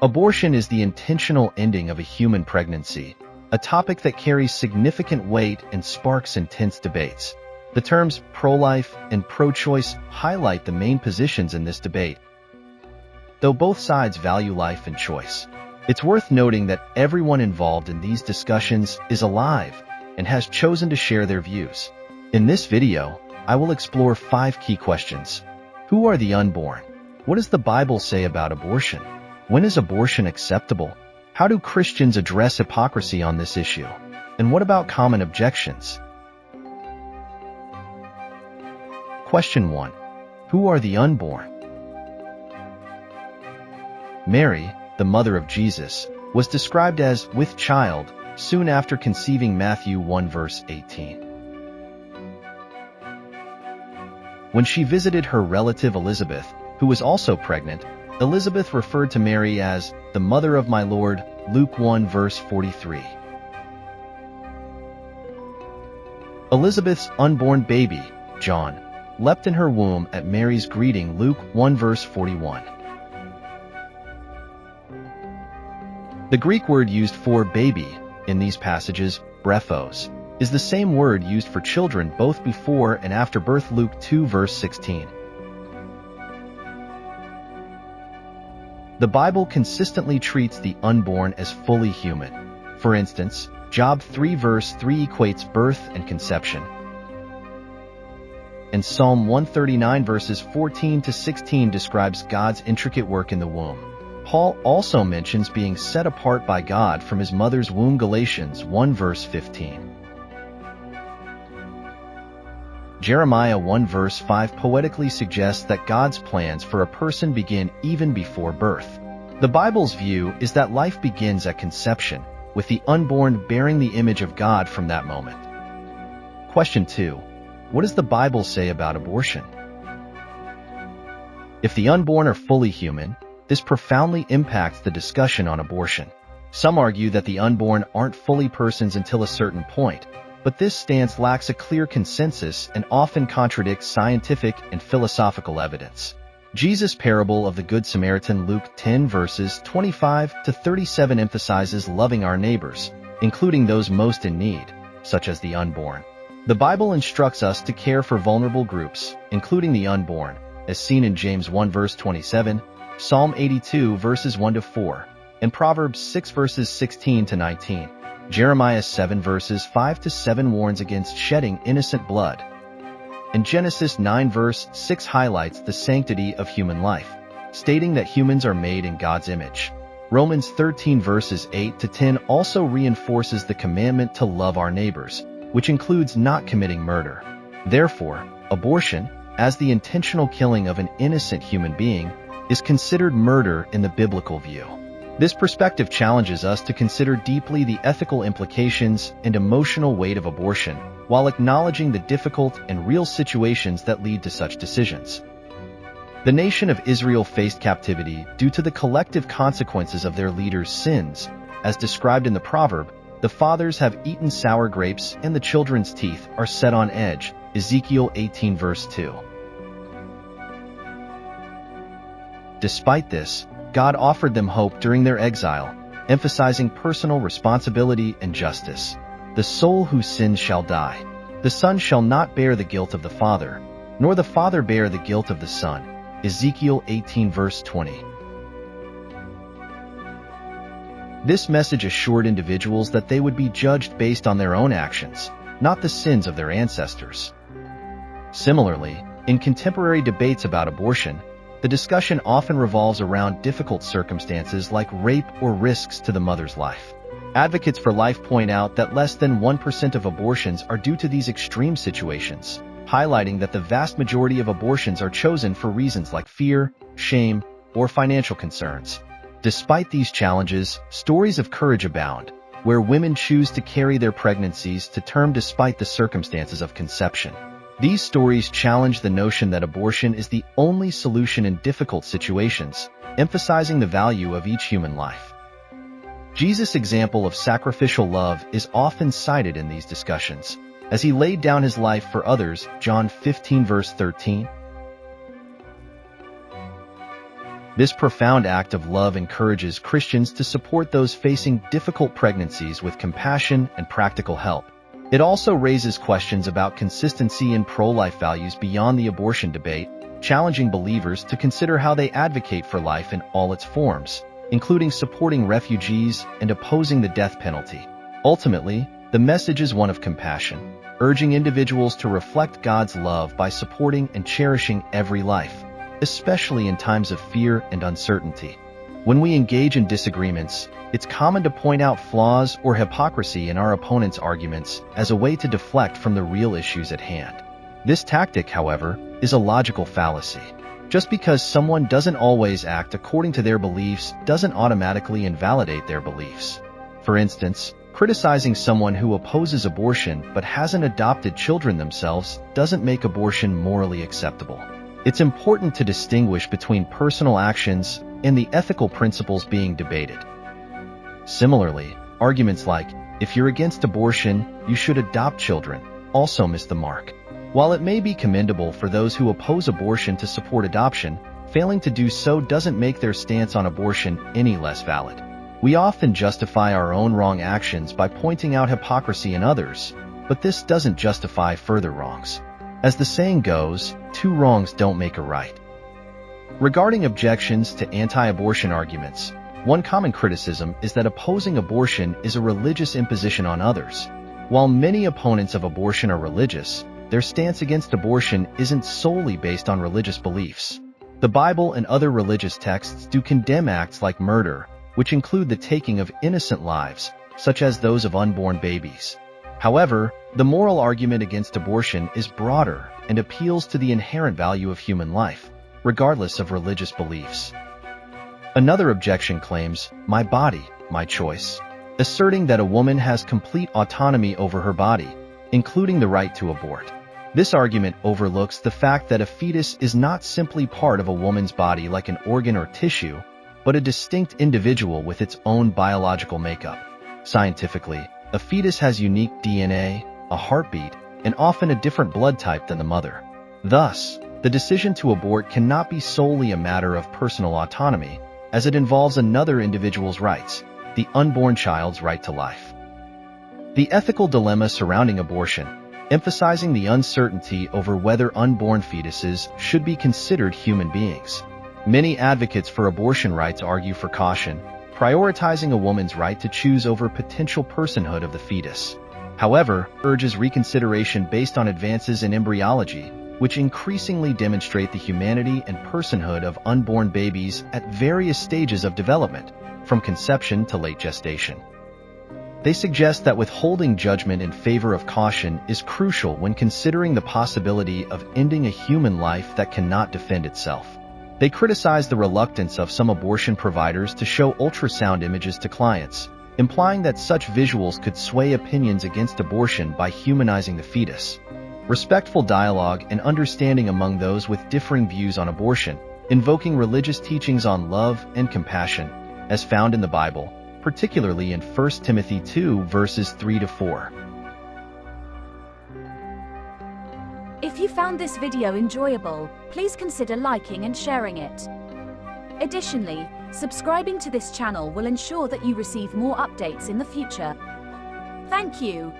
Abortion is the intentional ending of a human pregnancy, a topic that carries significant weight and sparks intense debates. The terms pro-life and pro-choice highlight the main positions in this debate, though both sides value life and choice. It's worth noting that everyone involved in these discussions is alive and has chosen to share their views. In this video, I will explore 5 key questions. Who are the unborn? What does the Bible say about abortion? When is abortion acceptable? How do Christians address hypocrisy on this issue? And what about common objections? Question 1. Who are the unborn? Mary, the mother of Jesus, was described as with child soon after conceiving, Matthew 1 verse 18. When she visited her relative Elizabeth, who was also pregnant, Elizabeth referred to Mary as the mother of my Lord, Luke 1 verse 43. Elizabeth's unborn baby, John, leapt in her womb at Mary's greeting, Luke 1 verse 41. The Greek word used for baby in these passages, brephos, is the same word used for children both before and after birth, Luke 2 verse 16. The Bible consistently treats the unborn as fully human. For instance, Job 3 verse 3 equates birth and conception, and Psalm 139 verses 14 to 16 describes God's intricate work in the womb. Paul also mentions being set apart by God from his mother's womb, Galatians 1 verse 15. Jeremiah 1 verse 5 poetically suggests that God's plans for a person begin even before birth. The Bible's view is that life begins at conception, with the unborn bearing the image of God from that moment. Question 2. What does the Bible say about abortion? If the unborn are fully human, this profoundly impacts the discussion on abortion. Some argue that the unborn aren't fully persons until a certain point, but this stance lacks a clear consensus and often contradicts scientific and philosophical evidence. Jesus' parable of the Good Samaritan, Luke 10 verses 25 to 37, emphasizes loving our neighbors, including those most in need, such as the unborn. The Bible instructs us to care for vulnerable groups, including the unborn, as seen in James 1 verse 27, Psalm 82 verses 1 to 4, and Proverbs 6 verses 16 to 19. Jeremiah 7 verses 5 to 7 warns against shedding innocent blood, and Genesis 9 verse 6 highlights the sanctity of human life, stating that humans are made in God's image. Romans 13 verses 8 to 10 also reinforces the commandment to love our neighbors, which includes not committing murder. Therefore, abortion, as the intentional killing of an innocent human being, is considered murder in the biblical view. This perspective challenges us to consider deeply the ethical implications and emotional weight of abortion, while acknowledging the difficult and real situations that lead to such decisions. The nation of Israel faced captivity due to the collective consequences of their leaders' sins. As described in the proverb, the fathers have eaten sour grapes and the children's teeth are set on edge, Ezekiel 18 verse 2. Despite this, God offered them hope during their exile, emphasizing personal responsibility and justice. The soul who sins shall die. The son shall not bear the guilt of the father, nor the father bear the guilt of the son. Ezekiel 18 verse 20. This message assured individuals that they would be judged based on their own actions, not the sins of their ancestors. Similarly, in contemporary debates about abortion, the discussion often revolves around difficult circumstances like rape or risks to the mother's life. Advocates for life point out that less than 1% of abortions are due to these extreme situations, highlighting that the vast majority of abortions are chosen for reasons like fear, shame, or financial concerns. Despite these challenges, stories of courage abound, where women choose to carry their pregnancies to term despite the circumstances of conception. These stories challenge the notion that abortion is the only solution in difficult situations, emphasizing the value of each human life. Jesus' example of sacrificial love is often cited in these discussions, as he laid down his life for others, John 15 verse 13. This profound act of love encourages Christians to support those facing difficult pregnancies with compassion and practical help. It also raises questions about consistency in pro-life values beyond the abortion debate, challenging believers to consider how they advocate for life in all its forms, including supporting refugees and opposing the death penalty. Ultimately, the message is one of compassion, urging individuals to reflect God's love by supporting and cherishing every life, especially in times of fear and uncertainty. When we engage in disagreements, it's common to point out flaws or hypocrisy in our opponent's arguments as a way to deflect from the real issues at hand. This tactic, however, is a logical fallacy. Just because someone doesn't always act according to their beliefs doesn't automatically invalidate their beliefs. For instance, criticizing someone who opposes abortion but hasn't adopted children themselves doesn't make abortion morally acceptable. It's important to distinguish between personal actions and the ethical principles being debated. Similarly, arguments like, if you're against abortion, you should adopt children, also miss the mark. While it may be commendable for those who oppose abortion to support adoption, failing to do so doesn't make their stance on abortion any less valid. We often justify our own wrong actions by pointing out hypocrisy in others, but this doesn't justify further wrongs. As the saying goes, two wrongs don't make a right. Regarding objections to anti-abortion arguments, one common criticism is that opposing abortion is a religious imposition on others. While many opponents of abortion are religious, their stance against abortion isn't solely based on religious beliefs. The Bible and other religious texts do condemn acts like murder, which include the taking of innocent lives, such as those of unborn babies. However, the moral argument against abortion is broader and appeals to the inherent value of human life, regardless of religious beliefs. Another objection claims, "My body, my choice," asserting that a woman has complete autonomy over her body, including the right to abort. This argument overlooks the fact that a fetus is not simply part of a woman's body like an organ or tissue, but a distinct individual with its own biological makeup. Scientifically, a fetus has unique DNA, a heartbeat, and often a different blood type than the mother. Thus, the decision to abort cannot be solely a matter of personal autonomy, as it involves another individual's rights, the unborn child's right to life. The ethical dilemma surrounding abortion, emphasizing the uncertainty over whether unborn fetuses should be considered human beings. Many advocates for abortion rights argue for caution, prioritizing a woman's right to choose over potential personhood of the fetus. However, urges reconsideration based on advances in embryology, which increasingly demonstrate the humanity and personhood of unborn babies at various stages of development, from conception to late gestation. They suggest that withholding judgment in favor of caution is crucial when considering the possibility of ending a human life that cannot defend itself. They criticize the reluctance of some abortion providers to show ultrasound images to clients, implying that such visuals could sway opinions against abortion by humanizing the fetus. Respectful dialogue and understanding among those with differing views on abortion, invoking religious teachings on love and compassion, as found in the Bible, particularly in 1 Timothy 2 verses 3-4. If you found this video enjoyable, please consider liking and sharing it. Additionally, subscribing to this channel will ensure that you receive more updates in the future. Thank you.